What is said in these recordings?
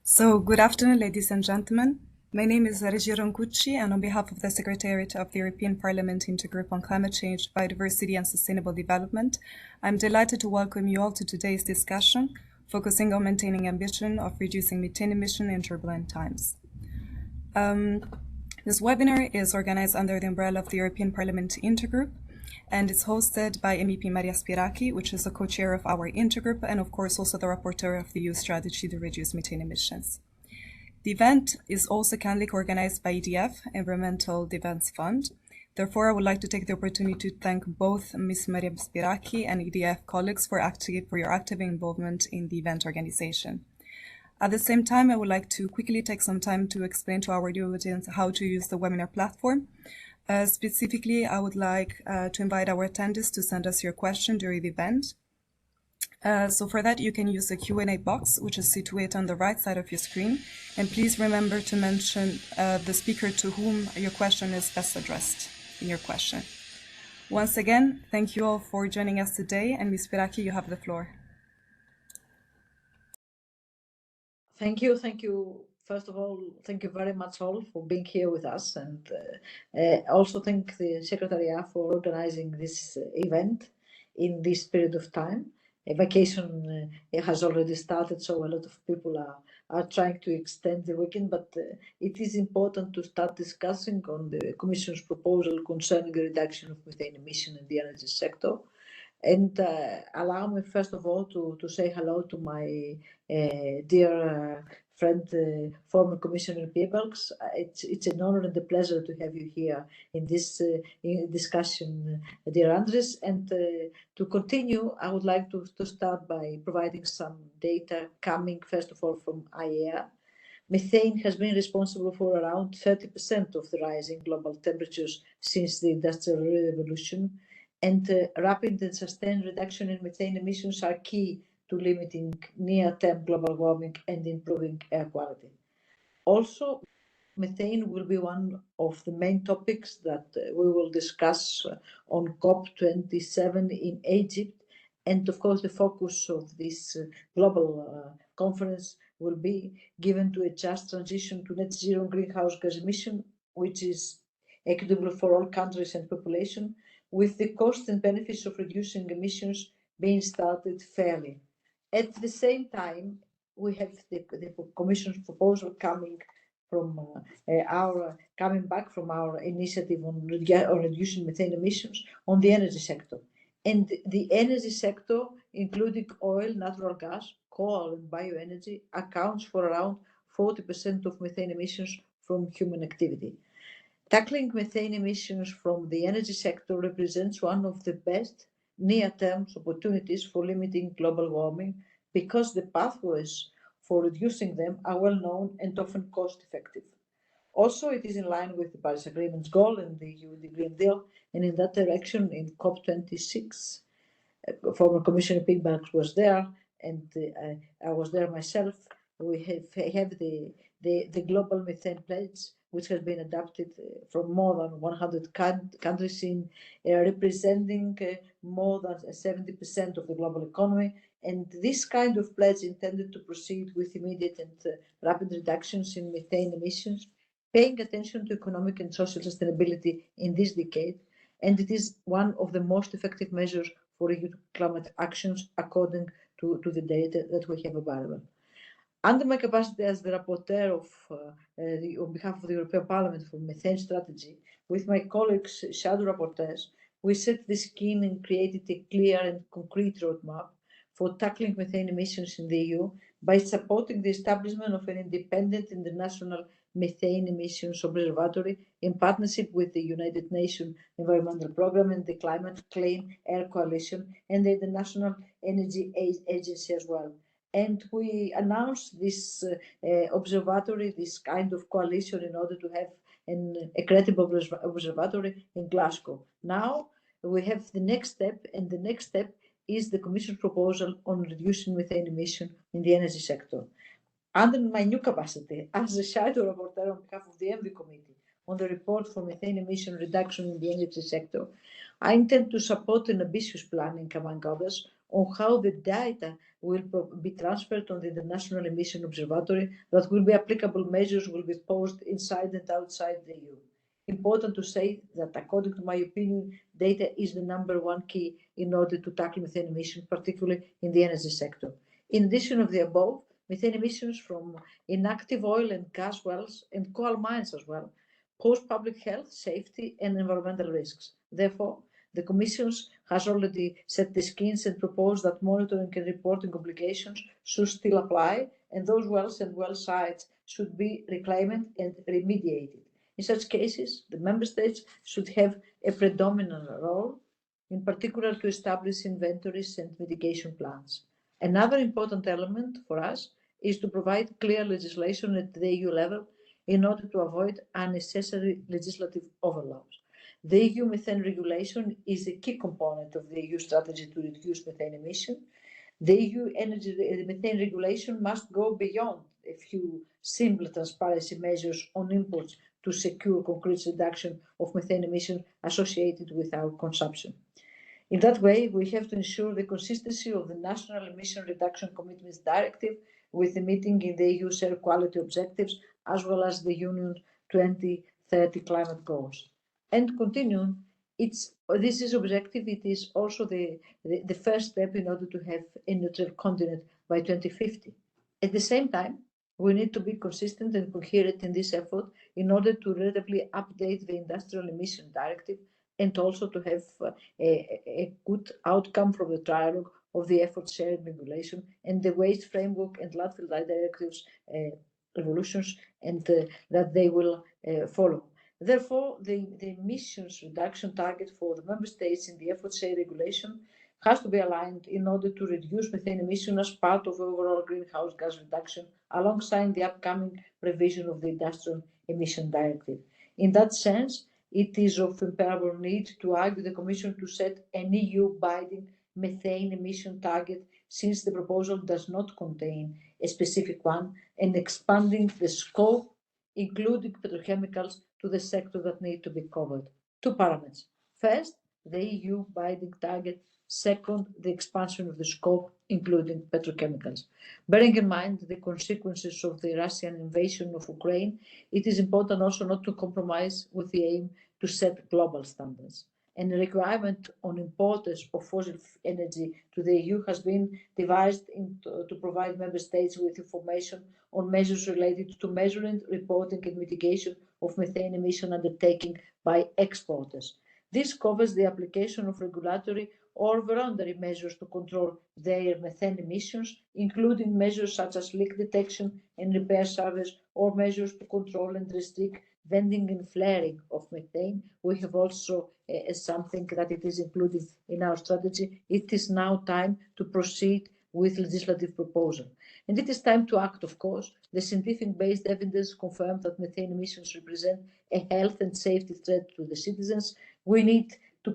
Good afternoon, ladies and gentlemen. My name is Regia Roncucci, and on behalf of the Secretariat of the European Parliament Intergroup on Climate Change, Biodiversity and Sustainable Development, I'm delighted to welcome you all to today's discussion, focusing on maintaining ambition of reducing methane emission in turbulent times. This webinar is organized under the umbrella of the European Parliament Intergroup, and it's hosted by MEP Maria Spiraki, which is the co-chair of our intergroup, and of course also the rapporteur of the EU strategy to reduce methane emissions. The event is also kindly organized by EDF, Environmental Defense Fund. Therefore, I would like to take the opportunity to thank both Ms. Maria Spiraki and EDF colleagues for your active involvement in the event organization. At the same time, I would like to quickly take some time to explain to our audience how to use the webinar platform. Specifically, I would like to invite our attendees to send us your question during the event. So for that, you can use the Q&A box, which is situated on the right side of your screen. And please remember to mention the speaker to whom your question is best addressed in your question. Once again, thank you all for joining us today. And Ms. Spiraki, you have the floor. Thank you. First of all, thank you very much all for being here with us, and also thank the Secretariat for organizing this event in this period of time. A vacation has already started, so a lot of people are trying to extend the weekend, but it is important to start discussing on the Commission's proposal concerning the reduction of methane emission in the energy sector. And allow me, first of all, to say hello to my dear friend, former Commissioner Piebalgs. It's an honor and a pleasure to have you here in this discussion, dear Andres. And to continue, I would like to start by providing some data coming, first of all, from IEA. Methane has been responsible for around 30% of the rise in global temperatures since the Industrial Revolution. And rapid and sustained reduction in methane emissions are key to limiting near-term global warming and improving air quality. Also, methane will be one of the main topics that we will discuss on COP27 in Egypt. And of course, the focus of this global conference will be given to a just transition to net zero greenhouse gas emission, which is equitable for all countries and population, with the cost and benefits of reducing emissions being started fairly. At the same time, we have the Commission's proposal coming back from our initiative on reducing methane emissions on the energy sector. And the energy sector, including oil, natural gas, coal, and bioenergy, accounts for around 40% of methane emissions from human activity. Tackling methane emissions from the energy sector represents one of the best near-term opportunities for limiting global warming because the pathways for reducing them are well known and often cost-effective. Also, it is in line with the Paris Agreement's goal and the Green Deal, and in that direction, in COP26, former Commissioner Piebalgs was there, and I was there myself. We have the global methane pledge, which has been adopted from more than 100 countries in representing more than 70% of the global economy. And this kind of pledge intended to proceed with immediate and rapid reductions in methane emissions, paying attention to economic and social sustainability in this decade. And it is one of the most effective measures for EU climate actions according to the data that we have available. Under my capacity as the rapporteur on behalf of the European Parliament for methane strategy, with my colleagues, shadow rapporteurs, we set the scheme and created a clear and concrete roadmap for tackling methane emissions in the EU by supporting the establishment of an independent international methane emissions observatory in partnership with the United Nations Environmental Programme and the Climate Clean Air Coalition and the International Energy Agency as well. And we announced this observatory, this kind of coalition, in order to have a credible observatory in Glasgow. Now we have the next step, and the next step is the Commission's proposal on reducing methane emission in the energy sector. Under my new capacity as a shadow rapporteur on behalf of the ENVI Committee on the report for methane emission reduction in the energy sector, I intend to support an ambitious planning, among others, on how the data will be transferred on the International Emission Observatory that will be applicable measures will be posed inside and outside the EU. Important to say that, according to my opinion, data is the number one key in order to tackle methane emissions, particularly in the energy sector. In addition of the above, methane emissions from inactive oil and gas wells and coal mines as well pose public health, safety, and environmental risks. Therefore, the Commission has already set the schemes and proposed that monitoring and reporting obligations should still apply, and those wells and well sites should be reclaimed and remediated. In such cases, the Member States should have a predominant role, in particular to establish inventories and mitigation plans. Another important element for us is to provide clear legislation at the EU level in order to avoid unnecessary legislative overlaps. The EU methane regulation is a key component of the EU strategy to reduce methane emissions. The EU methane regulation must go beyond a few simple transparency measures on imports to secure concrete reduction of methane emissions associated with our consumption. In that way, we have to ensure the consistency of the National Emission Reduction Commitments Directive with the meeting in the EU's air quality objectives, as well as the Union's 2030 climate goals. And continuing, this is objective. It is also the first step in order to have a neutral continent by 2050. At the same time, we need to be consistent and coherent in this effort in order to relatively update the Industrial Emission Directive and also to have a good outcome from the trialogue of the effort sharing regulation and the waste framework and landfill directives evolutions and that they will follow. Therefore, the emissions reduction target for the Member States in the effort share regulation has to be aligned in order to reduce methane emissions as part of overall greenhouse gas reduction alongside the upcoming revision of the Industrial Emission Directive. In that sense, it is of imperative need to argue the Commission to set an EU-binding methane emission target, since the proposal does not contain a specific one, and expanding the scope, including petrochemicals, to the sector that need to be covered. Two parameters. First, the EU binding target. Second, the expansion of the scope, including petrochemicals. Bearing in mind the consequences of the Russian invasion of Ukraine, it is important also not to compromise with the aim to set global standards. And the requirement on importers of fossil energy to the EU has been devised to provide Member States with information on measures related to measuring, reporting and mitigation of methane emission undertaken by exporters. This covers the application of regulatory or voluntary measures to control their methane emissions, including measures such as leak detection and repair service, or measures to control and restrict venting and flaring of methane. We have also something that it is included in our strategy. It is now time to proceed with legislative proposal. And it is time to act, of course. The scientific-based evidence confirms that methane emissions represent a health and safety threat to the citizens. We need to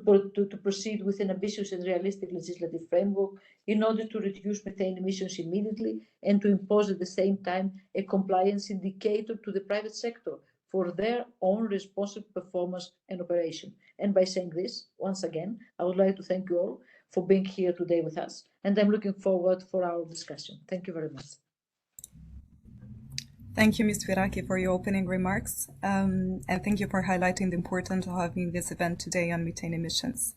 proceed with an ambitious and realistic legislative framework in order to reduce methane emissions immediately and to impose at the same time a compliance indicator to the private sector for their own responsible performance and operation. And by saying this, once again, I would like to thank you all for being here today with us, and I'm looking forward for our discussion. Thank you very much. Thank you, Ms. Spiraki, for your opening remarks, and thank you for highlighting the importance of having this event today on methane emissions.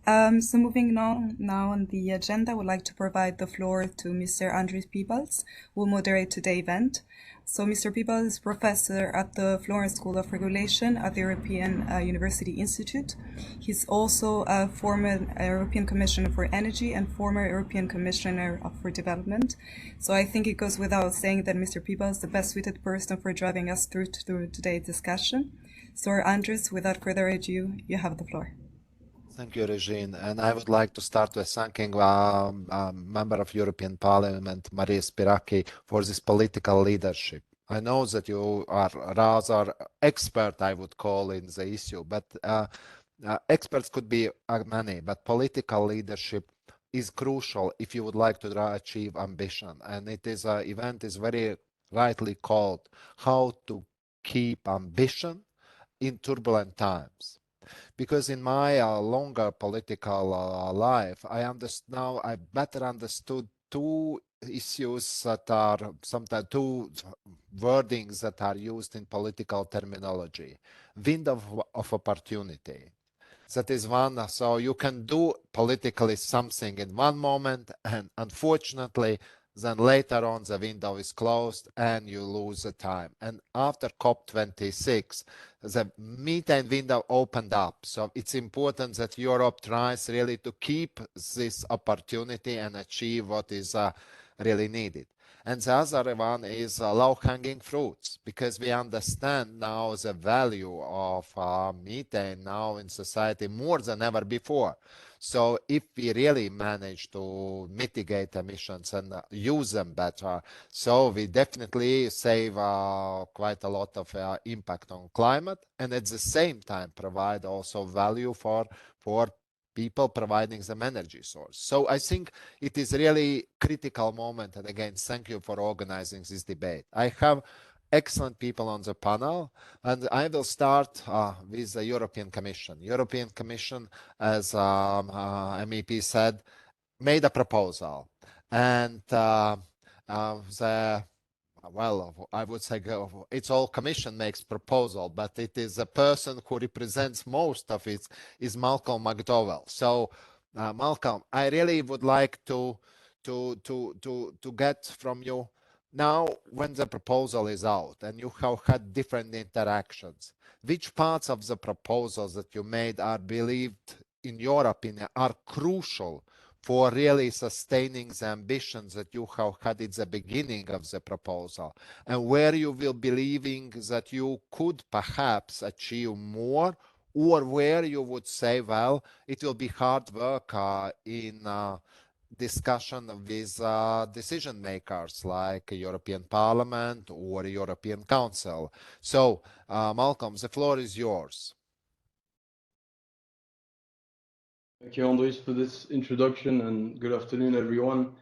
So moving on now on the agenda, I would like to provide the floor to Mr. Andris Piebalgs, who will moderate today's event. So Mr. Piebalgs is professor at the Florence School of Regulation at the European University Institute. He's also a former European Commissioner for Energy and former European Commissioner for Development. So I think it goes without saying that Mr. Piebalgs is the best suited person for driving us through today's discussion. So Andris, without further ado, you have the floor. Thank you, Regine. And I would like to start with thanking Member of European Parliament, Maria Spiraki, for this political leadership. I know that you are rather expert, I would call, in the issue, but experts could be many, but political leadership is crucial if you would like to achieve ambition. And it is event is very rightly called How to Keep Ambition in Turbulent Times. because in my longer political life, I better understood two issues that are sometimes two wordings that are used in political terminology. Window of opportunity. That is one. So you can do politically something in one moment, and unfortunately, then later on the window is closed and you lose the time. And after COP26, the methane window opened up. So it's important that Europe tries really to keep this opportunity and achieve what is really needed. And the other one is low-hanging fruits, because we understand now the value of methane now in society more than ever before. So if we really manage to mitigate emissions and use them better, so we definitely save quite a lot of impact on climate, and at the same time provide also value for people providing them energy source. So I think it is really critical moment. And again, thank you for organizing this debate. I have excellent people on the panel, and I will start with the European Commission. European Commission, as MEP said, made a proposal, and the well, I would say it's all Commission makes proposal, but it is a person who represents most of it is Malcolm McDowell. So, Malcolm, I really would like to get from you now, when the proposal is out and you have had different interactions, which parts of the proposals that you made are believed, in your opinion, are crucial for really sustaining the ambitions that you have had at the beginning of the proposal, and where you will believing that you could perhaps achieve more, or where you would say, well, it will be hard work in discussion with decision makers like European Parliament or European Council. So, Malcolm, the floor is yours. Thank you, Andres, for this introduction, and good afternoon, everyone.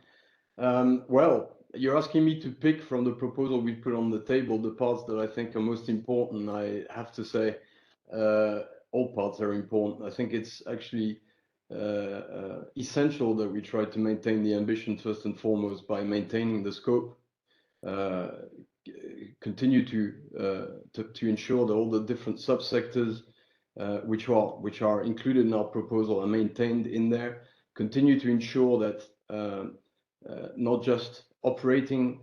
Well, you're asking me to pick from the proposal we put on the table the parts that I think are most important. I have to say all parts are important. I think it's actually essential that we try to maintain the ambition first and foremost by maintaining the scope, continue to ensure that all the different subsectors which are included in our proposal are maintained in there. Continue to ensure that not just operating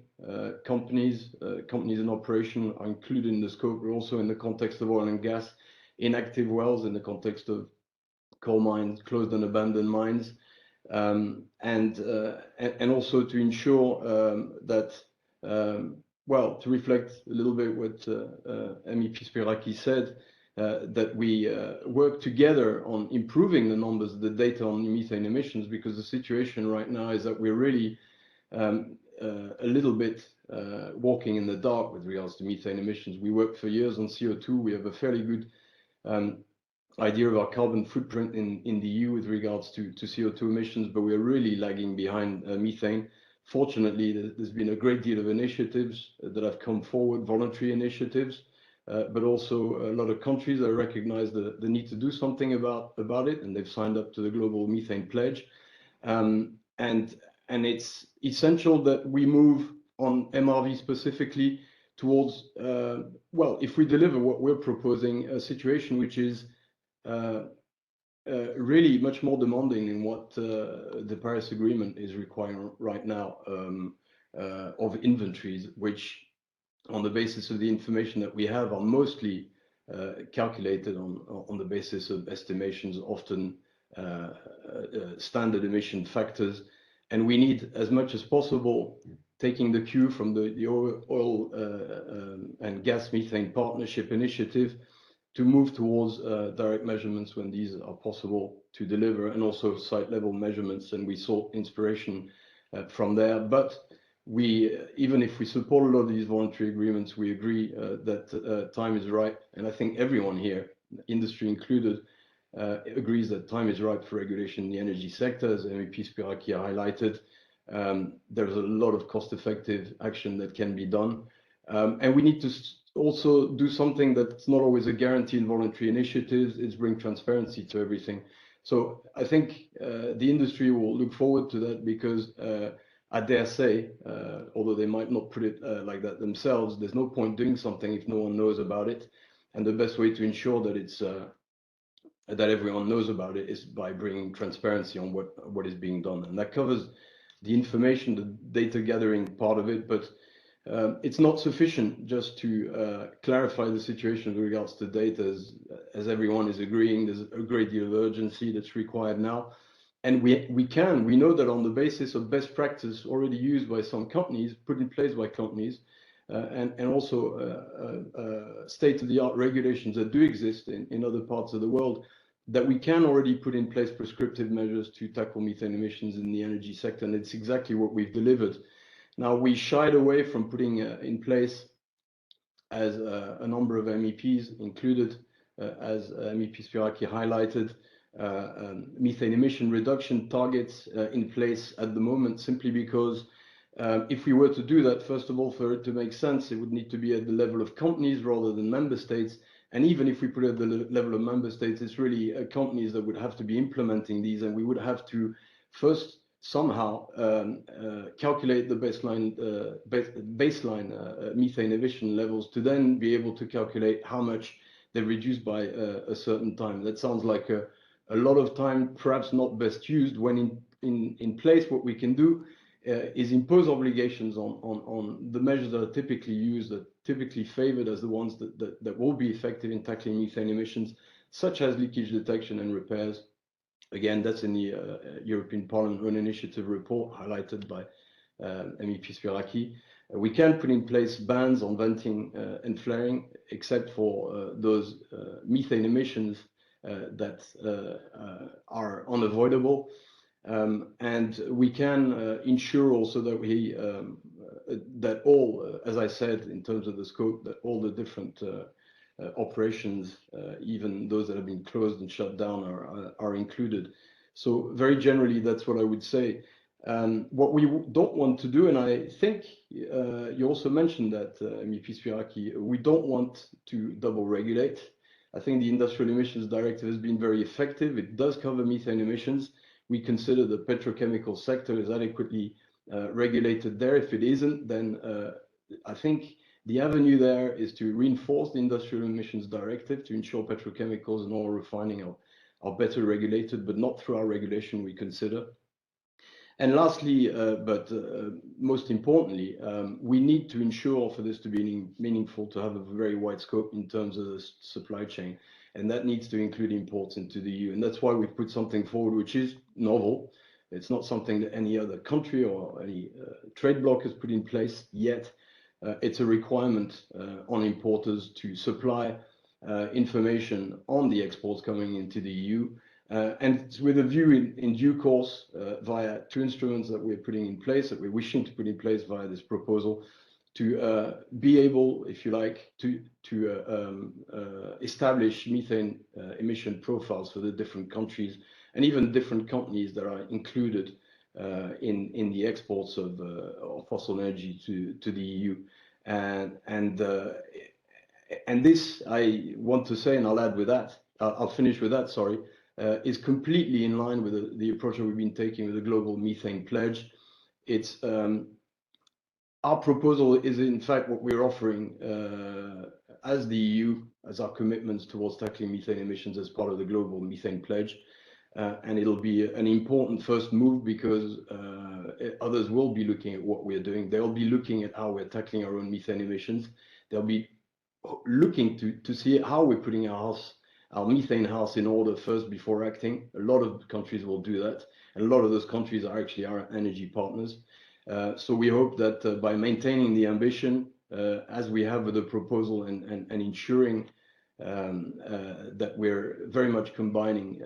companies in operation are included in the scope, but also in the context of oil and gas, inactive wells, in the context of coal mines, closed and abandoned mines, and also to ensure that, well, to reflect a little bit what MEP Spiraki said, that we work together on improving the numbers, the data on methane emissions, because the situation right now is that we're really a little bit walking in the dark with regards to methane emissions. We worked for years on CO2. We have a fairly good idea of our carbon footprint in the EU with regards to CO2 emissions, but we're really lagging behind methane. Fortunately, there's been a great deal of initiatives that have come forward, voluntary initiatives, but also a lot of countries that recognize the need to do something about it, and they've signed up to the Global Methane Pledge. And it's essential that we move on MRV specifically towards, well, if we deliver what we're proposing, a situation which is really much more demanding than what the Paris Agreement is requiring right now, of inventories, which on the basis of the information that we have are mostly calculated on the basis of estimations, often standard emission factors. And we need, as much as possible, taking the cue from the oil and gas methane partnership initiative, to move towards direct measurements when these are possible to deliver, and also site level measurements. And we sought inspiration from there. But we, even if we support a lot of these voluntary agreements, we agree that time is right. And I think everyone here, industry included, agrees that time is right for regulation in the energy sector. As MEP Spiraki highlighted, there's a lot of cost-effective action that can be done. And we need to also do something that's not always a guarantee in voluntary initiatives, is bring transparency to everything. So I think the industry will look forward to that, because I dare say, although they might not put it like that themselves, there's no point doing something if no one knows about it. And the best way to ensure that it's that everyone knows about it is by bringing transparency on what is being done. And that covers the information, the data gathering part of it, but it's not sufficient just to clarify the situation with regards to data. As everyone is agreeing, there's a great deal of urgency that's required now. And we know that on the basis of best practice already used by some companies, put in place by companies, and also state-of-the-art regulations that do exist in other parts of the world, that we can already put in place prescriptive measures to tackle methane emissions in the energy sector. And it's exactly what we've delivered. Now, we shied away from putting in place, as a number of MEPs included, as MEP Spiraki highlighted, methane emission reduction targets in place at the moment, simply because if we were to do that, first of all, for it to make sense, it would need to be at the level of companies rather than member states. And even if we put it at the level of member states, it's really companies that would have to be implementing these, and we would have to first somehow calculate the baseline methane emission levels, to then be able to calculate how much they reduce by a certain time. That sounds like a lot of time, perhaps not best used. When in place, what we can do is impose obligations on the measures that are typically used, that typically favored as the ones that will be effective in tackling methane emissions, such as leakage detection and repairs. Again, that's in the European Parliament own initiative report highlighted by MEP Spiraki. We can put in place bans on venting and flaring, except for those methane emissions that are unavoidable. And we can ensure also that that all, as I said, in terms of the scope, that all the different operations, even those that have been closed and shut down, are included. So very generally, that's what I would say. What we don't want to do, and I think you also mentioned that, MEP Spiraki, we don't want to double regulate. I think the Industrial Emissions Directive has been very effective. It does cover methane emissions. We consider the petrochemical sector is adequately regulated there. If it isn't, then I think the avenue there is to reinforce the Industrial Emissions Directive to ensure petrochemicals and oil refining are better regulated, but not through our regulation, we consider. And lastly, but most importantly, we need to ensure for this to be meaningful, to have a very wide scope in terms of the supply chain. And that needs to include imports into the EU. And that's why we've put something forward which is novel. It's not something that any other country or any trade bloc has put in place yet. It's a requirement on importers to supply information on the exports coming into the EU. And it's with a view in due course, via two instruments that we're putting in place, that we're wishing to put in place via this proposal, to be able, if you like, to establish methane emission profiles for the different countries and even different companies that are included in the exports of fossil energy to the EU. And this, I want to say, and I'll add with that, I'll finish with that, sorry, is completely in line with the approach that we've been taking with the Global Methane Pledge. It's our proposal is in fact what we're offering as the EU, as our commitments towards tackling methane emissions as part of the Global Methane Pledge. And it'll be an important first move, because others will be looking at what we're doing. They'll be looking at how we're tackling our own methane emissions. They'll be looking to see how we're putting our methane house in order first before acting. A lot of countries will do that. And a lot of those countries are actually our energy partners. So we hope that by maintaining the ambition, as we have with the proposal, and ensuring that we're very much combining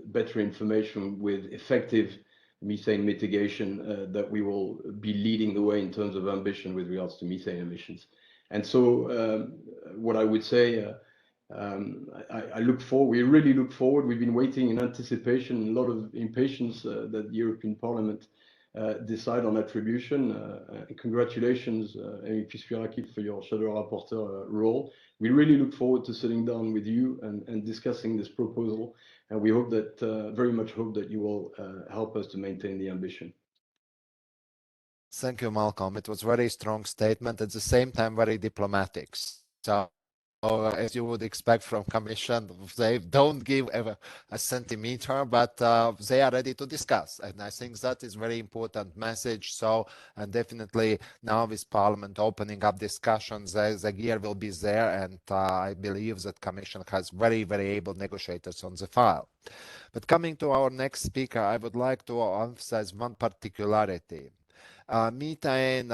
better information with effective methane mitigation, that we will be leading the way in terms of ambition with regards to methane emissions. And so what I would say, I look forward, we really look forward. We've been waiting in anticipation, a lot of impatience, that the European Parliament decide on attribution. Congratulations, MEP Spiraki, for your shadow rapporteur role. We really look forward to sitting down with you and discussing this proposal, and we hope that very much hope that you will help us to maintain the ambition. Thank you, Malcolm. It was a very strong statement, at the same time very diplomatic. So, as you would expect from Commission, they don't give a centimeter, but they are ready to discuss. And I think that is a very important message. So, and definitely now with Parliament opening up discussions, the gear will be there. And I believe that Commission has very, very able negotiators on the file. But coming to our next speaker, I would like to emphasize one particularity. Methane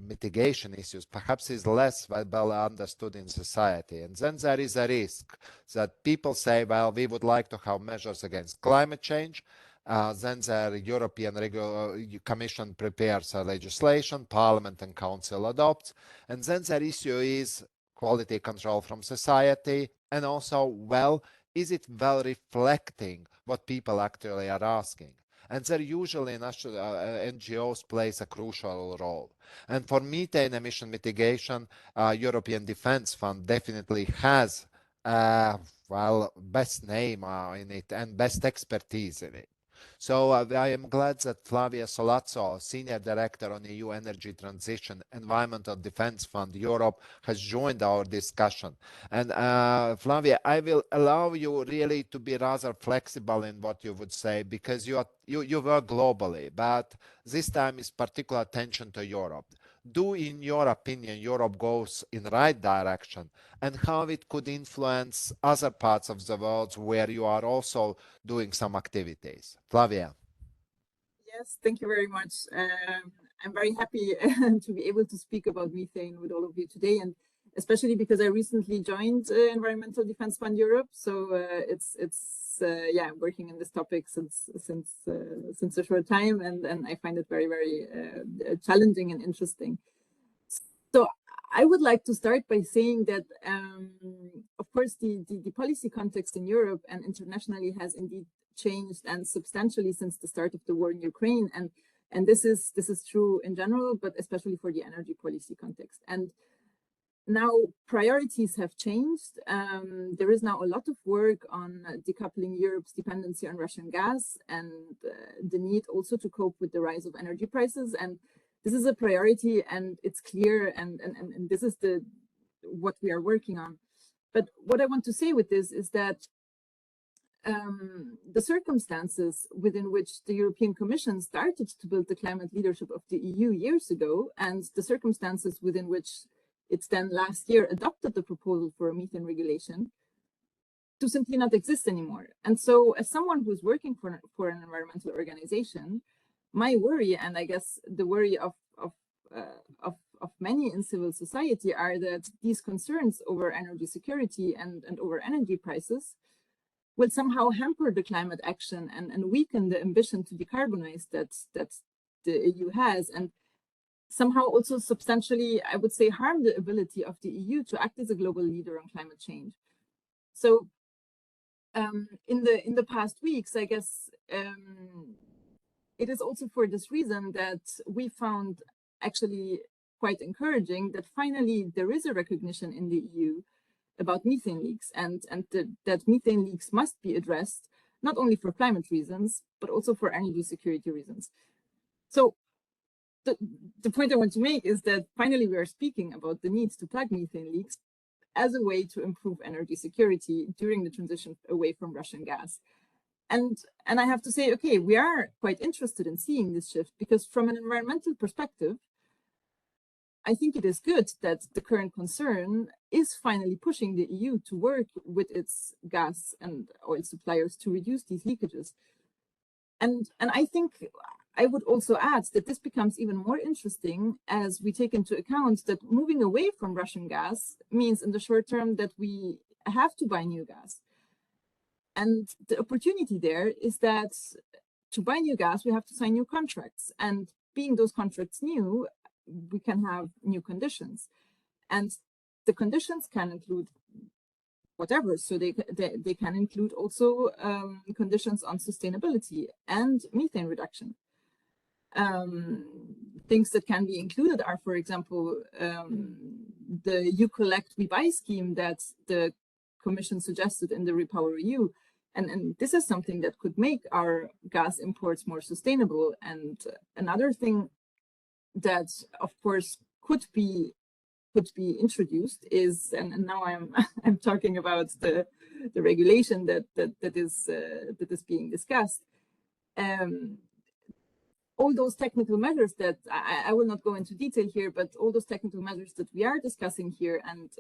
mitigation issues perhaps is less well understood in society. And then there is a risk that people say, well, we would like to have measures against climate change. Then the European Commission prepares a legislation, Parliament and Council adopts. And then the issue is quality control from society. And also, well, is it well reflecting what people actually are asking? And there usually national NGOs plays a crucial role. And for methane emission mitigation, European Defence Fund definitely has, well, best name in it and best expertise in it. So I am glad that Flavia Solazzo, Senior Director on EU Energy Transition Environmental Defence Fund Europe, has joined our discussion. And Flavia, I will allow you really to be rather flexible in what you would say, because you work globally, but this time is particular attention to Europe. Do, in your opinion, Europe goes in the right direction, and how it could influence other parts of the world where you are also doing some activities? Flavia. Yes, thank you very much. I'm very happy to be able to speak about methane with all of you today, and especially because I recently joined Environmental Defence Fund Europe. So yeah, I'm working on this topic since a short time, and I find it very, very challenging and interesting. So I would like to start by saying that, of course, the policy context in Europe and internationally has indeed changed, and substantially, since the start of the war in Ukraine, and this is true in general, but especially for the energy policy context. And now priorities have changed. There is now a lot of work on decoupling Europe's dependency on Russian gas, and the need also to cope with the rise of energy prices. And this is a priority, and it's clear, and this is what we are working on. But what I want to say with this is that the circumstances within which the European Commission started to build the climate leadership of the EU years ago, and the circumstances within which it's then last year adopted the proposal for a methane regulation, to simply not exist anymore. And so, as someone who's working for an environmental organization, my worry, and I guess the worry of many in civil society, are that these concerns over energy security and over energy prices will somehow hamper the climate action and weaken the ambition to decarbonize that the EU has, and somehow also substantially, I would say, harm the ability of the EU to act as a global leader on climate change. So in the past weeks, I guess it is also for this reason that we found actually quite encouraging that finally there is a recognition in the EU about methane leaks, and that methane leaks must be addressed, not only for climate reasons, but also for energy security reasons. So the point I want to make is that finally we are speaking about the need to plug methane leaks as a way to improve energy security during the transition away from Russian gas. And I have to say, okay, we are quite interested in seeing this shift, because from an environmental perspective, I think it is good that the current concern is finally pushing the EU to work with its gas and oil suppliers to reduce these leakages. And I think I would also add that this becomes even more interesting as we take into account that moving away from Russian gas means in the short term that we have to buy new gas. And the opportunity there is that to buy new gas, we have to sign new contracts. And being those contracts new, we can have new conditions. And the conditions can include whatever. So they can include also conditions on sustainability and methane reduction. Things that can be included are, for example, the You Collect, We Buy scheme that the Commission suggested in the Repower EU. And this is something that could make our gas imports more sustainable. And another thing that, of course, could be introduced is, and now I'm talking about the regulation that is being discussed. All those technical measures that I will not go into detail here, but all those technical measures that we are discussing here, and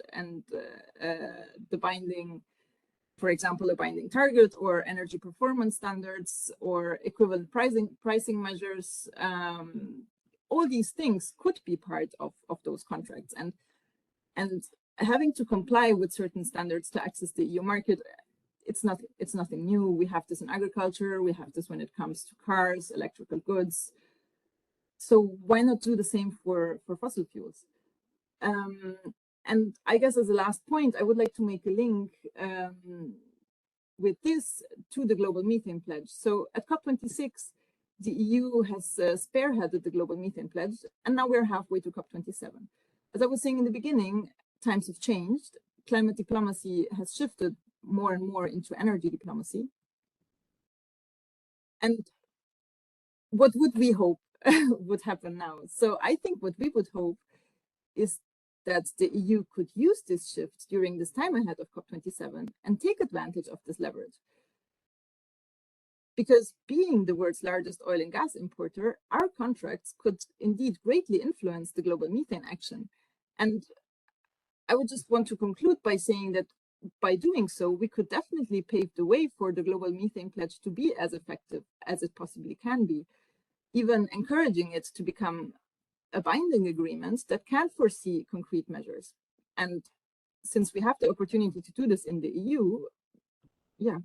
the binding, for example, a binding target or energy performance standards or equivalent pricing measures, all these things could be part of those contracts. And having to comply with certain standards to access the EU market, it's nothing new. We have this in agriculture. We have this when it comes to cars, electrical goods. So why not do the same for fossil fuels? And I guess as a last point, I would like to make a link with this to the global methane pledge. So at COP26, the EU has spearheaded the global methane pledge, and now we're halfway to COP27. As I was saying in the beginning, times have changed. Climate diplomacy has shifted more and more into energy diplomacy. And what would we hope would happen now? So I think what we would hope is that the EU could use this shift during this time ahead of COP27 and take advantage of this leverage. Because being the world's largest oil and gas importer, our contracts could indeed greatly influence the global methane action. And I would just want to conclude by saying that by doing so, we could definitely pave the way for the global methane pledge to be as effective as it possibly can be, even encouraging it to become a binding agreement that can foresee concrete measures. And since we have the opportunity to do this in the EU, yeah,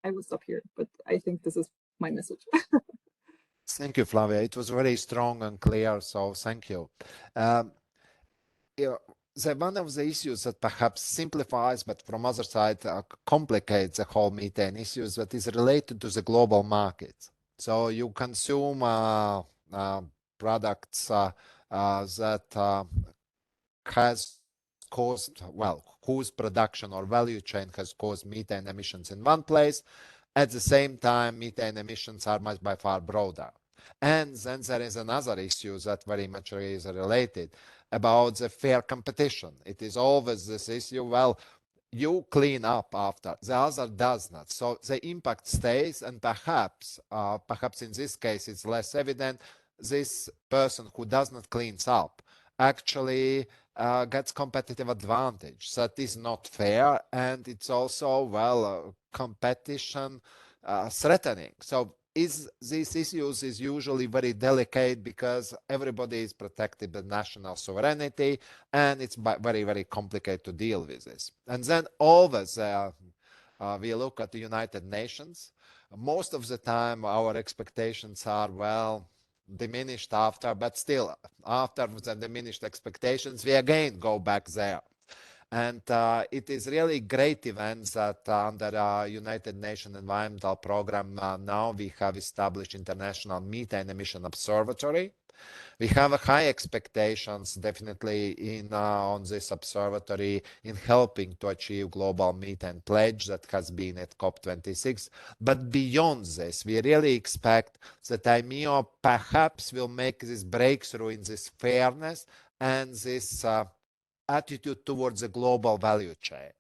I will stop here, but I think this is my message. Thank you, Flavia. It was very strong and clear, so thank you. One of the issues that perhaps simplifies, but from other side complicates the whole methane issues that is related to the global market. So you consume products that has caused, well, whose production or value chain has caused methane emissions in one place. At the same time, methane emissions are much by far broader. And then there is another issue that very much is related about the fair competition. It is always this issue, well, you clean up after, the other does not. So the impact stays, and perhaps in this case, it's less evident. This person who does not clean up actually gets competitive advantage. That is not fair, and it's also, well, competition threatening. So these issues is usually very delicate because everybody is protected by national sovereignty, and it's very, very complicated to deal with this. And then always we look at the United Nations. Most of the time our expectations are, well, diminished after, but still after the diminished expectations, we again go back there. And it is really great events that under United Nations Environmental Program now we have established International Methane Emission Observatory. We have high expectations definitely on this observatory in helping to achieve global methane pledge that has been at COP26. But beyond this, we really expect that IMEO perhaps will make this breakthrough in this fairness and this attitude towards the global value chain.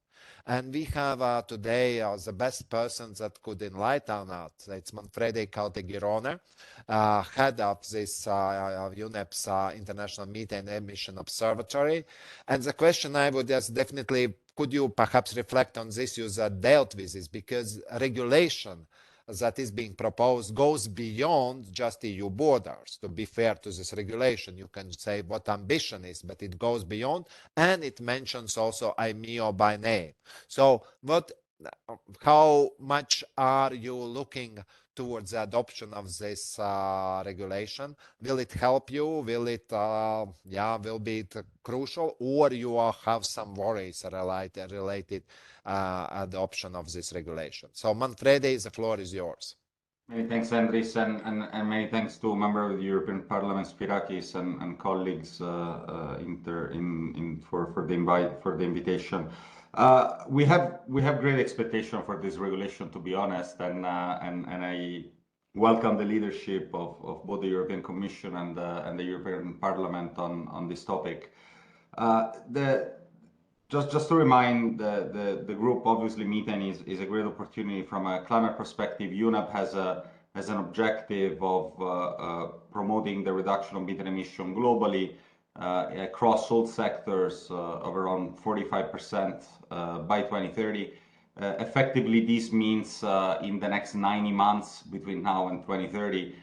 And we have today the best persons that could enlighten us. It's Manfredi Caltagirone, head of this UNEP's International Methane Emission Observatory. And the question I would ask definitely, could you perhaps reflect on this issues that dealt with this? Because regulation that is being proposed goes beyond just EU borders. To be fair to this regulation, you can say what ambition is, but it goes beyond, and it mentions also IMEO by name. So how much are you looking towards the adoption of this regulation? Will it help you? Will it, will be crucial, or you have some worries related adoption of this regulation? So Manfredi, the floor is yours. Many thanks, Andris, and many thanks to member of the European Parliament, Spirakis, and colleagues for the invitation. We have great expectation for this regulation, to be honest, and I welcome the leadership of both the European Commission and the European Parliament on this topic. Just to remind the group, obviously methane is a great opportunity from a climate perspective. UNEP has an objective of promoting the reduction of methane emission globally across all sectors of around 45% by 2030. Effectively, this means in the next 90 months between now and 2030,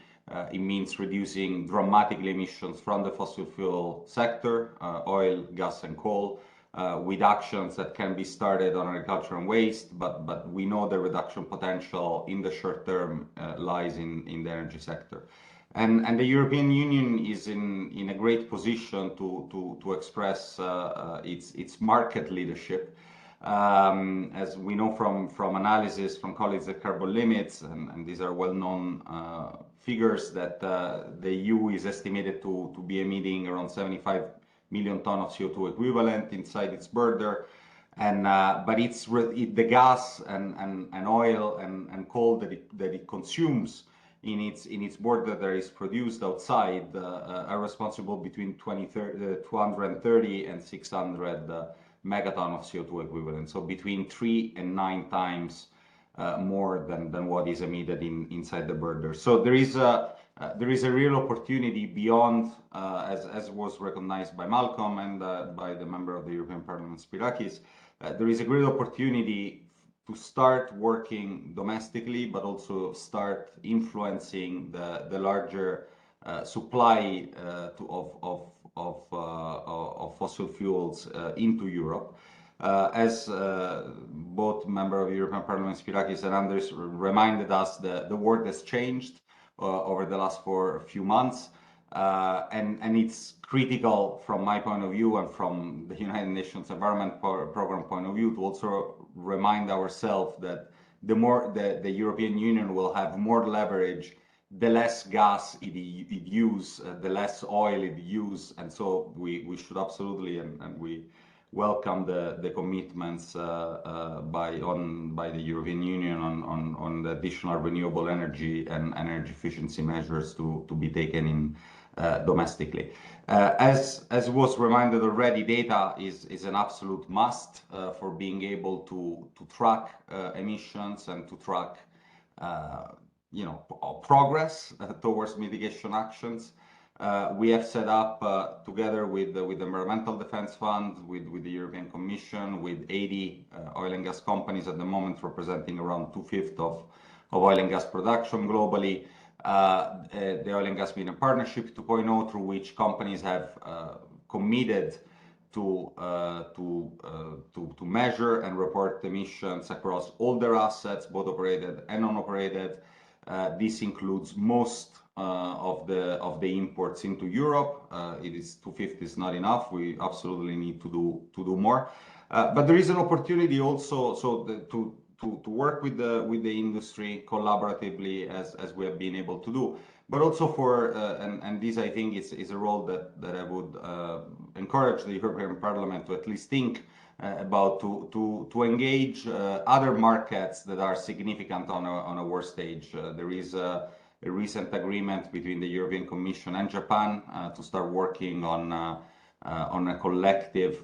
it means reducing dramatically emissions from the fossil fuel sector, oil, gas, and coal, with actions that can be started on agriculture and waste, but we know the reduction potential in the short term lies in the energy sector. And the European Union is in a great position to express its market leadership. As we know from analysis from colleagues at Carbon Limits, and these are well-known figures, that the EU is estimated to be emitting around 75 million tons of CO2 equivalent inside its border, and but the gas and oil and coal that it consumes in its border that is produced outside are responsible between 230 and 600 megaton of CO2 equivalent. So between 3 and 9 times more than what is emitted inside the border. So there is a real opportunity beyond, as was recognized by Malcolm and by the member of the European Parliament, Spirakis. There is a great opportunity to start working domestically, but also start influencing the larger supply of fossil fuels into Europe. As both member of the European Parliament, Spirakis and Andris, reminded us, the world has changed over the last few months, and it's critical from my point of view and from the United Nations Environment Program point of view to also remind ourselves that the more the European Union will have more leverage, the less gas it use, the less oil it use, and so we should absolutely and we welcome the commitments by the European Union on the additional renewable energy and energy efficiency measures to be taken in domestically. As was reminded already, data is an absolute must for being able to track emissions and to track progress towards mitigation actions. We have set up together with the Environmental Defense Fund, with the European Commission, with 80 oil and gas companies at the moment, representing around 2/5 of oil and gas production globally. The Oil and Gas Methane Partnership 2.0, through which companies have committed to measure and report emissions across all their assets, both operated and non-operated. This includes most of the imports into Europe. It is 2/5 is not enough. We absolutely need to do more. But there is an opportunity also to work with the industry collaboratively as we have been able to do, but also for and this I think is a role that I would encourage the European Parliament to at least think about to engage other markets that are significant on a world stage. There is a recent agreement between the European Commission and Japan to start working on a collective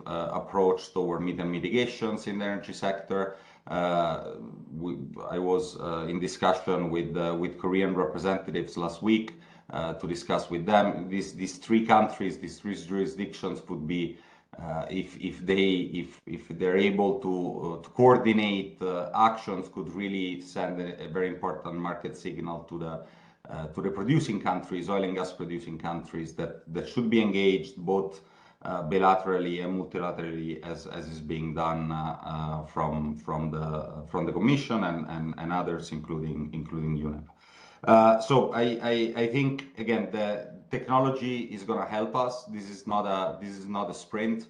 approach toward methane mitigations in the energy sector. I was in discussion with Korean representatives last week to discuss with them. These three countries, these three jurisdictions would be, if they're able to coordinate actions, could really send a very important market signal to the producing countries, oil and gas producing countries, that should be engaged both bilaterally and multilaterally, as is being done from the Commission and others, including UNEP. So I think again the technology is going to help us. This is not a sprint.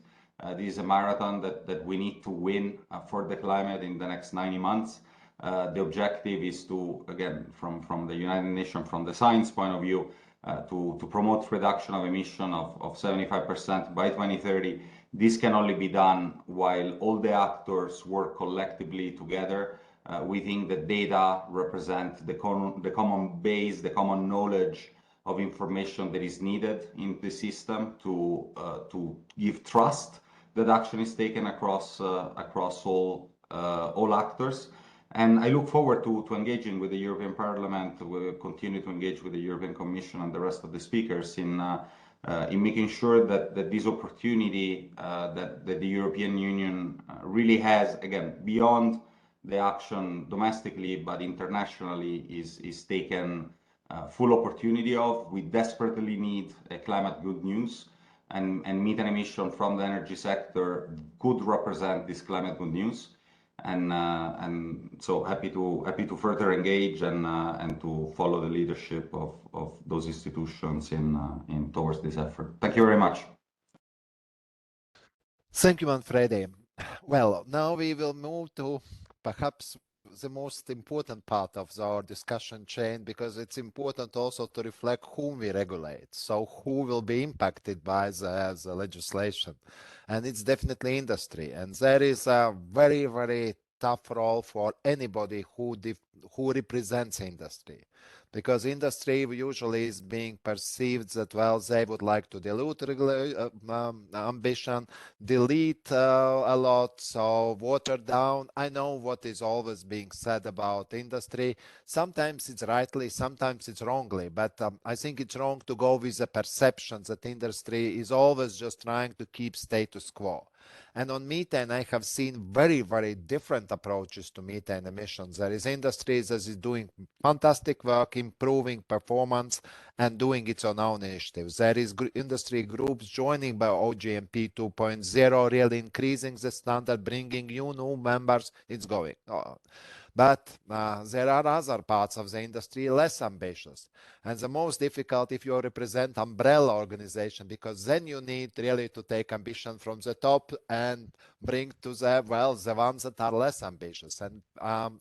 This is a marathon that we need to win for the climate in the next 90 months. The objective is to, again, from the United Nations, from the science point of view, to promote reduction of emission of 75% by 2030. This can only be done while all the actors work collectively together. We think that data represent the common base, the common knowledge of information that is needed in the system to give trust that action is taken across all actors. And I look forward to engaging with the European Parliament. We'll continue to engage with the European Commission and the rest of the speakers in making sure that this opportunity that the European Union really has, again, beyond the action domestically, but internationally, is taken full opportunity of. We desperately need a climate good news, and methane emission from the energy sector could represent this climate good news. And so happy to further engage and to follow the leadership of those institutions in towards this effort. Thank you very much. Thank you, Manfredi. Well, now we will move to perhaps the most important part of our discussion chain, because it's important also to reflect whom we regulate. So who will be impacted by the legislation? And it's definitely industry. And there is a very, very tough role for anybody who represents industry. Because industry usually is being perceived that, well, they would like to dilute ambition, delete a lot, so water down. I know what is always being said about industry. Sometimes it's rightly, sometimes it's wrongly, but I think it's wrong to go with the perception that industry is always just trying to keep status quo. And on methane, I have seen very, very different approaches to methane emissions. There is industry that is doing fantastic work, improving performance, and doing its own initiatives. There is industry groups joining by OGMP 2.0, really increasing the standard, bringing new members. It's going on. But there are other parts of the industry less ambitious. And the most difficult if you represent umbrella organization, because then you need really to take ambition from the top and bring to the ones that are less ambitious. And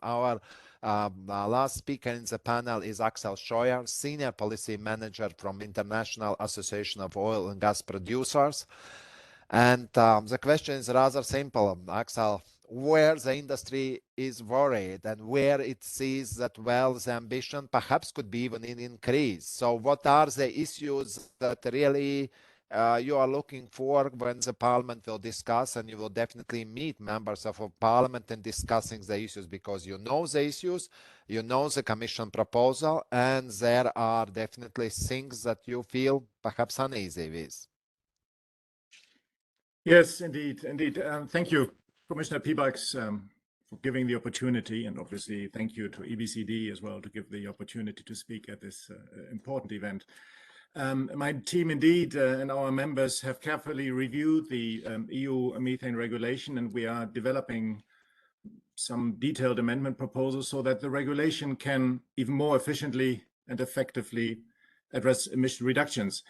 our last speaker in the panel is Axel Scheuer, Senior Policy Manager from International Association of Oil and Gas Producers. And the question is rather simple, Axel. Where the industry is worried and where it sees that, well, the ambition perhaps could be even in increase. So what are the issues that really you are looking for when the parliament will discuss, and you will definitely meet members of parliament in discussing the issues, because you know the issues, you know the commission proposal, and there are definitely things that you feel perhaps uneasy with. Yes, indeed. Thank you, Commissioner Piebalgs, for giving the opportunity, and obviously thank you to EBCD as well to give the opportunity to speak at this important event. My team indeed and our members have carefully reviewed the EU methane regulation, and we are developing some detailed amendment proposals so that the regulation can even more efficiently and effectively address emission reductions.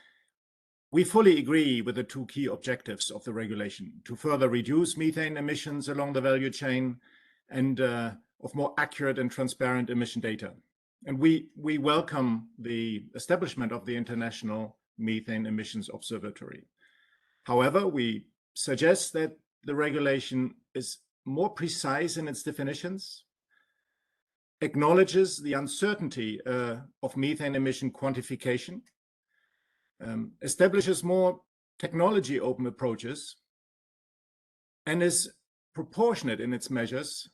We fully agree with the two key objectives of the regulation: to further reduce methane emissions along the value chain and of more accurate and transparent emission data. And we welcome the establishment of the International Methane Emissions Observatory. However, we suggest that the regulation is more precise in its definitions, acknowledges the uncertainty of methane emission quantification, establishes more technology open approaches, and is proportionate in its measures,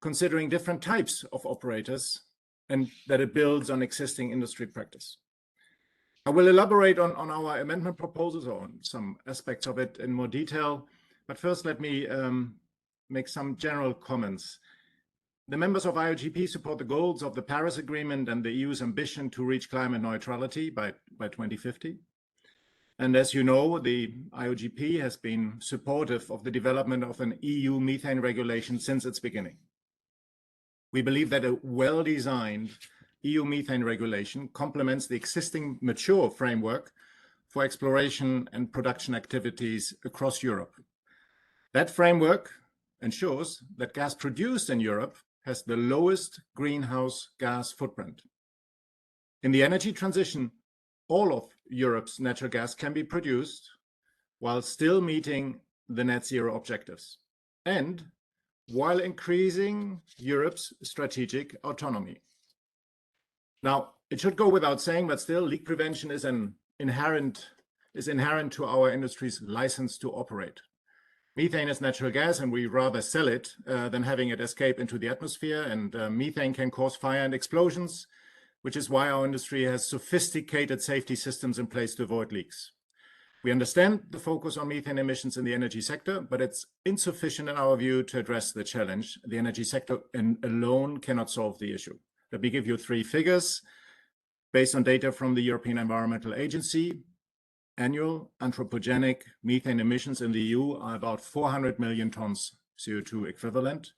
considering different types of operators, and that it builds on existing industry practice. I will elaborate on our amendment proposals or on some aspects of it in more detail, but first let me make some general comments. The members of IOGP support the goals of the Paris Agreement and the EU's ambition to reach climate neutrality by 2050. And as you know, the IOGP has been supportive of the development of an EU methane regulation since its beginning. We believe that a well-designed EU methane regulation complements the existing mature framework for exploration and production activities across Europe. That framework ensures that gas produced in Europe has the lowest greenhouse gas footprint. In the energy transition, all of Europe's natural gas can be produced while still meeting the net zero objectives and while increasing Europe's strategic autonomy. Now, it should go without saying, but still, leak prevention is inherent to our industry's license to operate. Methane is natural gas, and we rather sell it than having it escape into the atmosphere. And methane can cause fire and explosions, which is why our industry has sophisticated safety systems in place to avoid leaks. We understand the focus on methane emissions in the energy sector, but it's insufficient in our view to address the challenge. The energy sector alone cannot solve the issue. Let me give you 3 figures based on data from the European Environmental Agency. Annual anthropogenic methane emissions in the EU are about 400 million tons CO2 equivalent,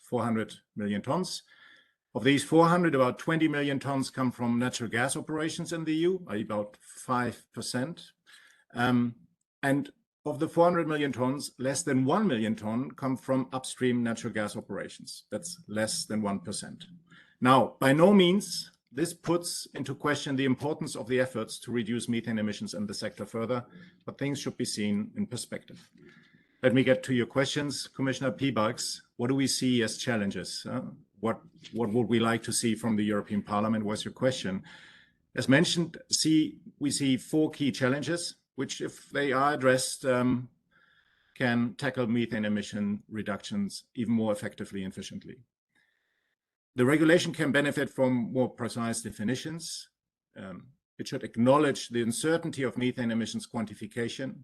400 million tons. Of these 400, about 20 million tons come from natural gas operations in the EU, about 5%. And of the 400 million tons, less than 1 million ton come from upstream natural gas operations. That's less than 1%. Now, by no means this puts into question the importance of the efforts to reduce methane emissions in the sector further, but things should be seen in perspective. Let me get to your questions. Commissioner Piebalgs, what do we see as challenges? What would we like to see from the European Parliament? Was your question. As mentioned, we see 4 key challenges, which, if they are addressed, can tackle methane emission reductions even more effectively and efficiently. The regulation can benefit from more precise definitions. It should acknowledge the uncertainty of methane emissions quantification.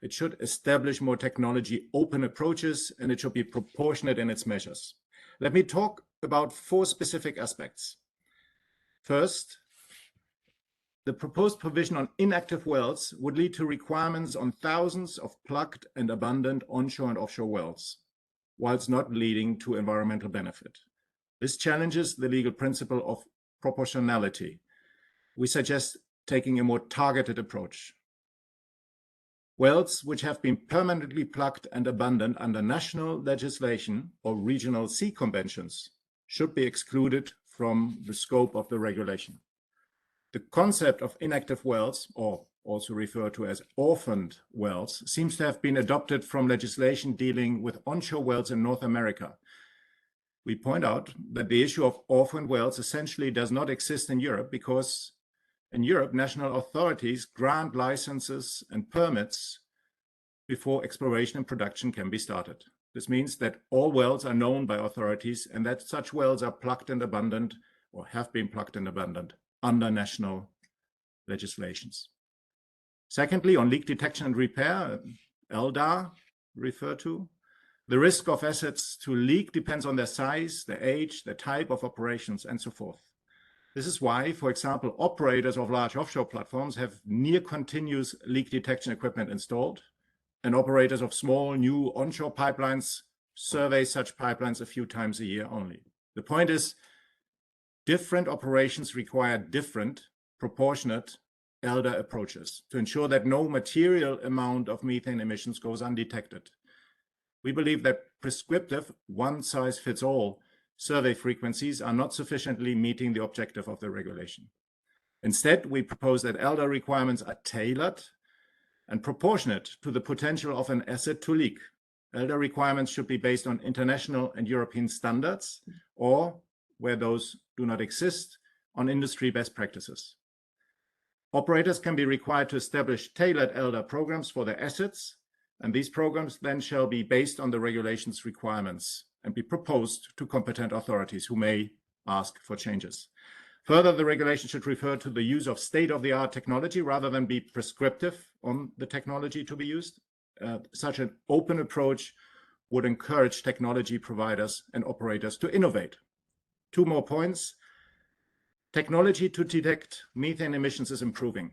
It should establish more technology open approaches, and it should be proportionate in its measures. Let me talk about 4 specific aspects. First, the proposed provision on inactive wells would lead to requirements on thousands of plugged and abandoned onshore and offshore wells, whilst not leading to environmental benefit. This challenges the legal principle of proportionality. We suggest taking a more targeted approach. Wells which have been permanently plugged and abandoned under national legislation or regional sea conventions should be excluded from the scope of the regulation. The concept of inactive wells, or also referred to as orphaned wells, seems to have been adopted from legislation dealing with onshore wells in North America. We point out that the issue of orphaned wells essentially does not exist in Europe because in Europe, national authorities grant licenses and permits before exploration and production can be started. This means that all wells are known by authorities and that such wells are plugged and abandoned or have been plugged and abandoned under national legislations. Secondly, on leak detection and repair, LDAR referred to, the risk of assets to leak depends on their size, their age, the type of operations, and so forth. This is why, for example, operators of large offshore platforms have near continuous leak detection equipment installed, and operators of small new onshore pipelines survey such pipelines a few times a year only. The point is, different operations require different, proportionate LDAR approaches to ensure that no material amount of methane emissions goes undetected. We believe that prescriptive one-size-fits-all survey frequencies are not sufficiently meeting the objective of the regulation. Instead, we propose that LDAR requirements are tailored and proportionate to the potential of an asset to leak. LDAR requirements should be based on international and European standards, or, where those do not exist, on industry best practices. Operators can be required to establish tailored LDAR programs for their assets, and these programs then shall be based on the regulation's requirements and be proposed to competent authorities who may ask for changes. Further, the regulation should refer to the use of state-of-the-art technology rather than be prescriptive on the technology to be used. Such an open approach would encourage technology providers and operators to innovate. 2 more points. Technology to detect methane emissions is improving,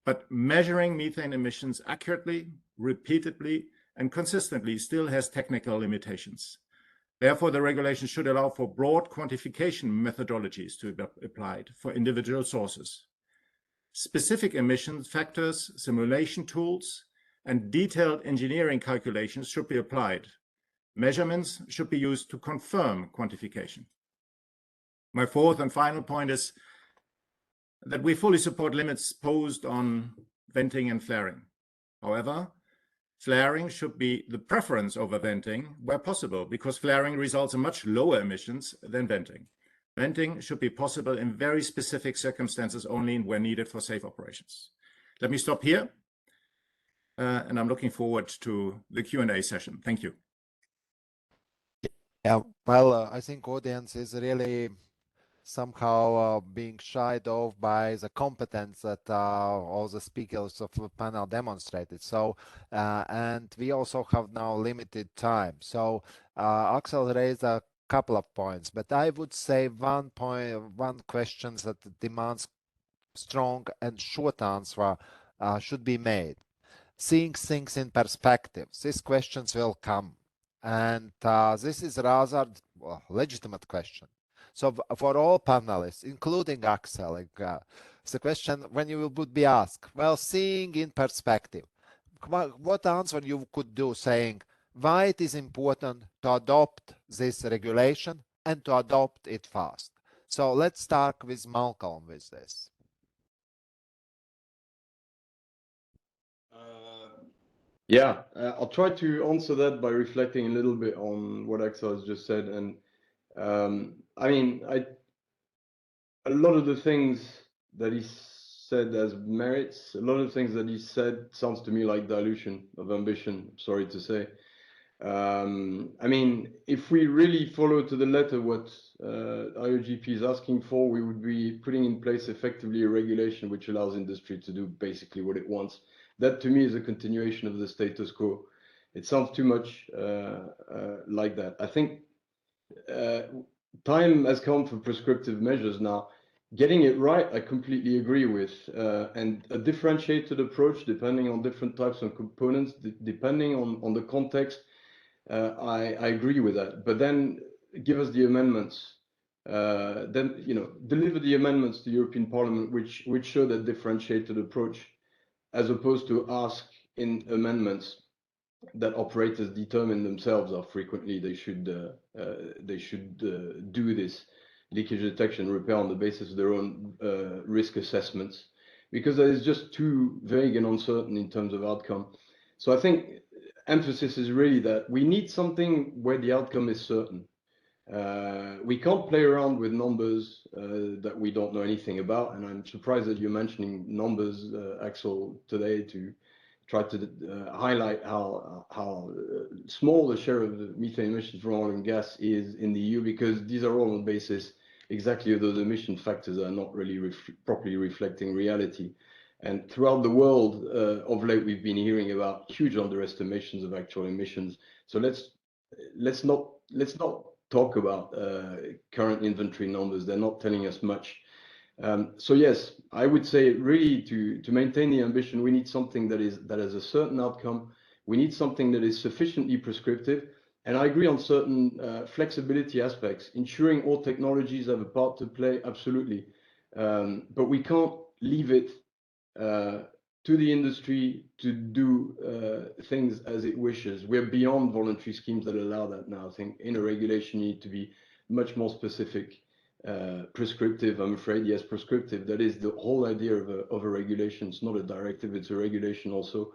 but measuring methane emissions accurately, repeatedly, and consistently still has technical limitations. Therefore, the regulation should allow for broad quantification methodologies to be applied for individual sources. Specific emission factors, simulation tools, and detailed engineering calculations should be applied. Measurements should be used to confirm quantification. My fourth and final point is that we fully support limits posed on venting and flaring. However, flaring should be the preference over venting where possible, because flaring results in much lower emissions than venting. Venting should be possible in very specific circumstances only where needed for safe operations. Let me stop here, and I'm looking forward to the Q&A session. Thank you. Yeah, well, I think audience is really somehow being shied off by the competence that all the speakers of the panel demonstrated. So, and we also have now limited time. So, Axel raised a couple of points, but I would say one question that demands strong and short answer should be made. Seeing things in perspective, these questions will come. And this is rather legitimate question. So for all panelists, including Axel, the question when you would be asked, well, seeing in perspective, what answer you could do saying why it is important to adopt this regulation and to adopt it fast. So let's start with Malcolm with this. Yeah, I'll try to answer that by reflecting a little bit on what Axel has just said. And I mean, a lot of the things that he said as merits, a lot of things that he said sounds to me like dilution of ambition, sorry to say. I mean, if we really follow to the letter what IOGP is asking for, we would be putting in place effectively a regulation which allows industry to do basically what it wants. That to me is a continuation of the status quo. It sounds too much like that. I think time has come for prescriptive measures now. Getting it right, I completely agree with, and a differentiated approach depending on different types of components, depending on the context. I agree with that, but then give us the amendments. Then deliver the amendments to the European Parliament, which show that differentiated approach, as opposed to ask in amendments that operators determine themselves how frequently they should do this leakage detection repair on the basis of their own risk assessments, because that is just too vague and uncertain in terms of outcome. So I think emphasis is really that we need something where the outcome is certain. We can't play around with numbers that we don't know anything about, and I'm surprised that you're mentioning numbers, Axel, today to try to highlight how small the share of the methane emissions from oil and gas is in the EU, because these are all on the basis exactly of those emission factors that are not really properly reflecting reality. And throughout the world, of late, we've been hearing about huge underestimations of actual emissions. So let's not talk about current inventory numbers. They're not telling us much. So yes, I would say really to maintain the ambition, we need something that has a certain outcome. We need something that is sufficiently prescriptive. And I agree on certain flexibility aspects, ensuring all technologies have a part to play, absolutely. But we can't leave it to the industry to do things as it wishes. We're beyond voluntary schemes that allow that now. I think in a regulation, you need to be much more specific, prescriptive, I'm afraid. Yes, prescriptive. That is the whole idea of a regulation. It's not a directive, it's a regulation also.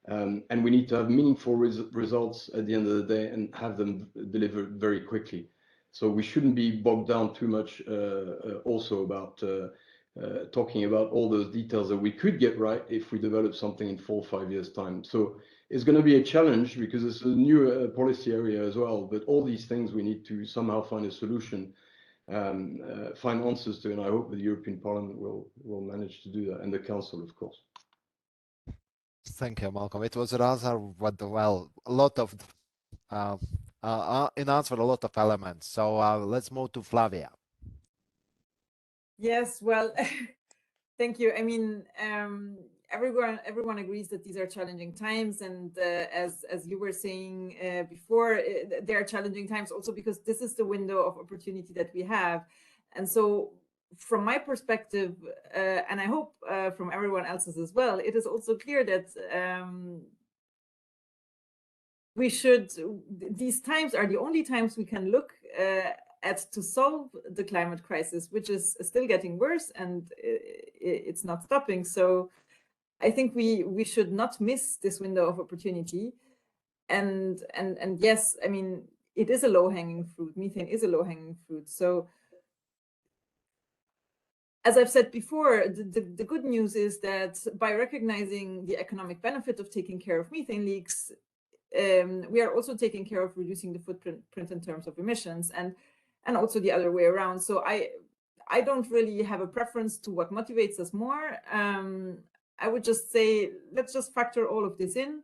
And we need to have meaningful results at the end of the day and have them delivered very quickly. So we shouldn't be bogged down too much also about talking about all those details that we could get right if we develop something in 4 or 5 years' time. So it's going to be a challenge because it's a new policy area as well. But all these things we need to somehow find a solution, find answers to, and I hope the European Parliament will manage to do that, and the Council, of course. Thank you, Malcolm. It was rather a lot of in answer a lot of elements. So let's move to Flavia. Yes, well, thank you. I mean, everyone agrees that these are challenging times, and as you were saying before, they are challenging times also because this is the window of opportunity that we have. And so from my perspective, and I hope from everyone else's as well, it is also clear that we should, these times are the only times we can look at to solve the climate crisis, which is still getting worse and it's not stopping. So I think we should not miss this window of opportunity. And yes, I mean, it is a low-hanging fruit. Methane is a low-hanging fruit. So as I've said before, the good news is that by recognizing the economic benefit of taking care of methane leaks, we are also taking care of reducing the footprint in terms of emissions, and also the other way around. So I don't really have a preference to what motivates us more. I would just say, let's just factor all of this in,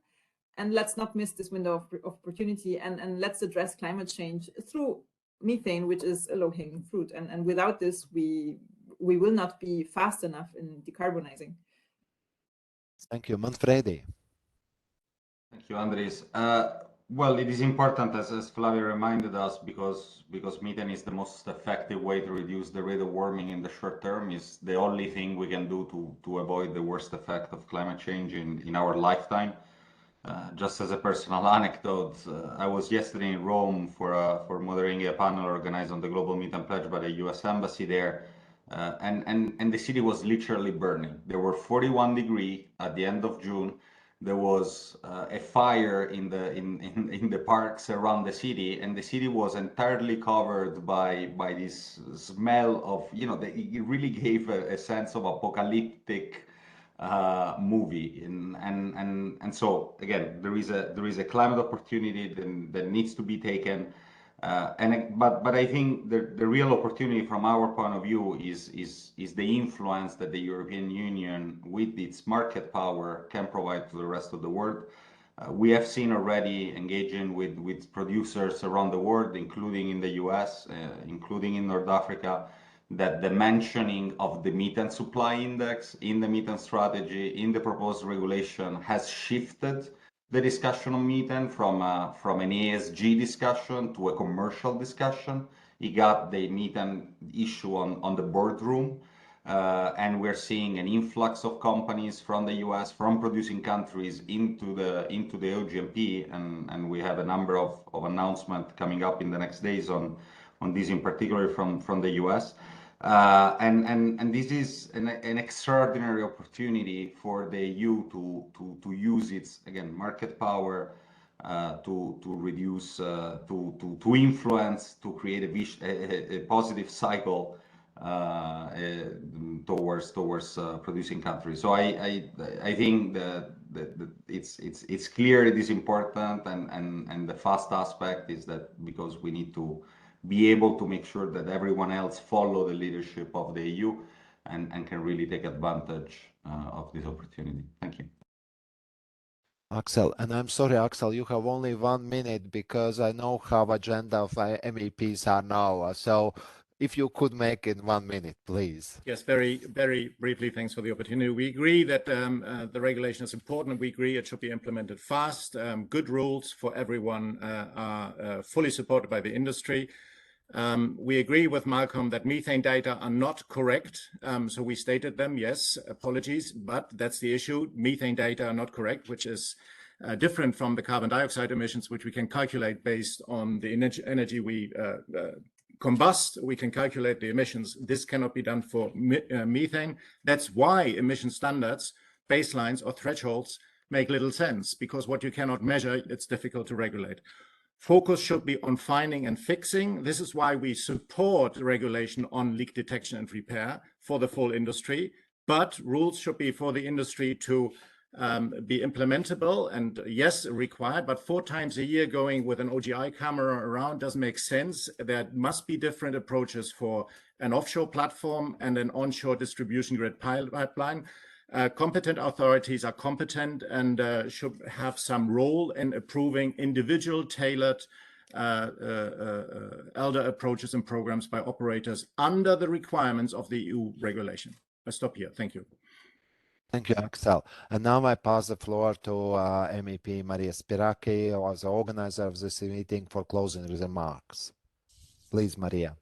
and let's not miss this window of opportunity, and let's address climate change through methane, which is a low-hanging fruit. And without this, we will not be fast enough in decarbonizing. Thank you. Manfredi. Thank you, Andres. Well, it is important, as Flavia reminded us, because methane is the most effective way to reduce the rate of warming in the short term. Is the only thing we can do to avoid the worst effect of climate change in our lifetime. Just as a personal anecdote, I was yesterday in Rome for moderating a panel organized on the Global Methane Pledge by the U.S. Embassy there, and the city was literally burning. There were 41 degrees at the end of June. There was a fire in the parks around the city, and the city was entirely covered by this smell of, it really gave a sense of apocalyptic movie. And so again, there is a climate opportunity that needs to be taken. But I think the real opportunity from our point of view is the influence that the European Union, with its market power, can provide to the rest of the world. We have seen already engaging with producers around the world, including in the US, including in North Africa, that the mentioning of the methane supply index in the methane strategy, in the proposed regulation, has shifted the discussion on methane from an ESG discussion to a commercial discussion. It got the methane issue on the boardroom, and we're seeing an influx of companies from the US, from producing countries into the OGMP, and we have a number of announcements coming up in the next days on this, in particular from the US. And this is an extraordinary opportunity for the EU to use its, again, market power to reduce, to influence, to create a positive cycle towards producing countries. So I think that it's clear it is important, and the fast aspect is that because we need to be able to make sure that everyone else follow the leadership of the EU and can really take advantage of this opportunity. Thank you. Axel, and I'm sorry, Axel, you have only 1 minute because I know how agenda of MEPs are now. So if you could make it 1 minute, please. Yes, very, very briefly, thanks for the opportunity. We agree that the regulation is important. We agree it should be implemented fast. Good rules for everyone are fully supported by the industry. We agree with Malcolm that methane data are not correct. So we stated them, yes, apologies, but that's the issue. Methane data are not correct, which is different from the carbon dioxide emissions, which we can calculate based on the energy we combust. We can calculate the emissions. This cannot be done for methane. That's why emission standards, baselines or thresholds make little sense, because what you cannot measure, it's difficult to regulate. Focus should be on finding and fixing. This is why we support regulation on leak detection and repair for the full industry, but rules should be for the industry to be implementable and yes, required, but 4 times a year going with an OGI camera around doesn't make sense. There must be different approaches for an offshore platform and an onshore distribution grid pipeline. Competent authorities are competent and should have some role in approving individual tailored elder approaches and programs by operators under the requirements of the EU regulation. I stop here. Thank you. Thank you, Axel. And now I pass the floor to MEP Maria Spiraki, who was the organizer of this meeting, for closing remarks. Please, Maria.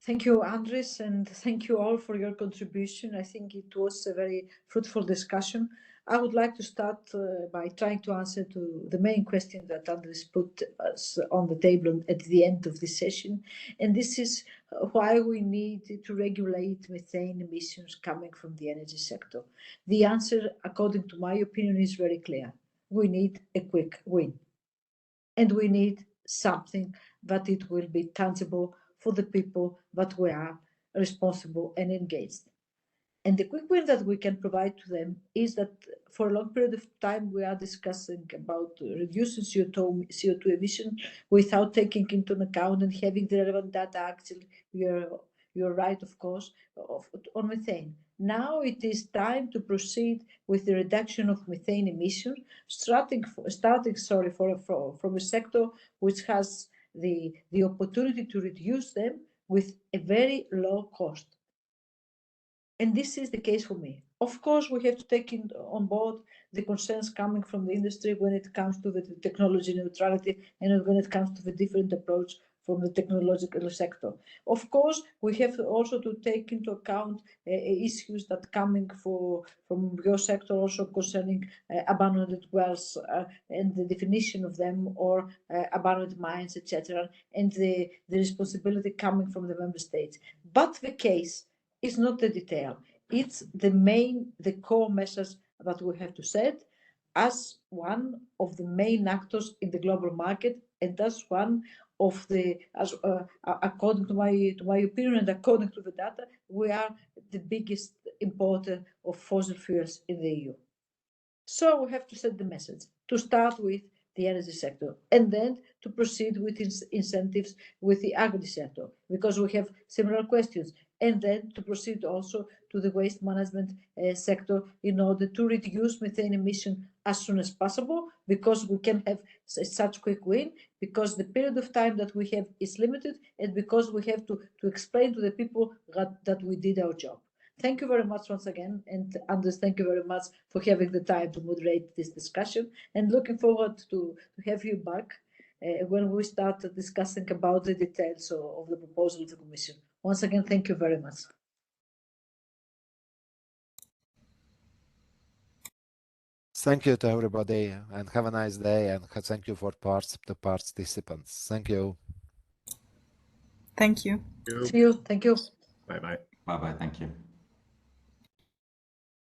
Thank you, Andres, and thank you all for your contribution. I think it was a very fruitful discussion. I would like to start by trying to answer to the main question that Andres put us on the table at the end of this session, and this is why we need to regulate methane emissions coming from the energy sector. The answer, according to my opinion, is very clear. We need a quick win, and we need something that it will be tangible for the people that we are responsible and engaged. And the quick win that we can provide to them is that for a long period of time, we are discussing about reducing CO2 emission without taking into account and having the relevant data. Actually, you're right, of course, on methane. Now it is time to proceed with the reduction of methane emissions, starting from a sector which has the opportunity to reduce them with a very low cost. And this is the case for me. Of course, we have to take on board the concerns coming from the industry when it comes to the technology neutrality and when it comes to the different approach from the technological sector. Of course, we have also to take into account issues that coming from your sector also concerning abandoned wells and the definition of them, or abandoned mines, etc., and the responsibility coming from the member states. But the case is not the detail. It's the core message that we have to set as one of the main actors in the global market, and as one of according to my opinion and according to the data, we are the biggest importer of fossil fuels in the EU. So we have to set the message to start with the energy sector, and then to proceed with incentives with the agri sector, because we have similar questions, and then to proceed also to the waste management sector in order to reduce methane emission as soon as possible, because we can have such quick win, because the period of time that we have is limited, and because we have to explain to the people that we did our job. Thank you very much once again, and Anders, thank you very much for having the time to moderate this discussion, and looking forward to have you back when we start discussing about the details of the proposal of the Commission. Once again, thank you very much. Thank you to everybody, and have a nice day, and thank you for the participants. Thank you. Thank you. See you. Thank you. Bye-bye. Bye-bye. Thank you.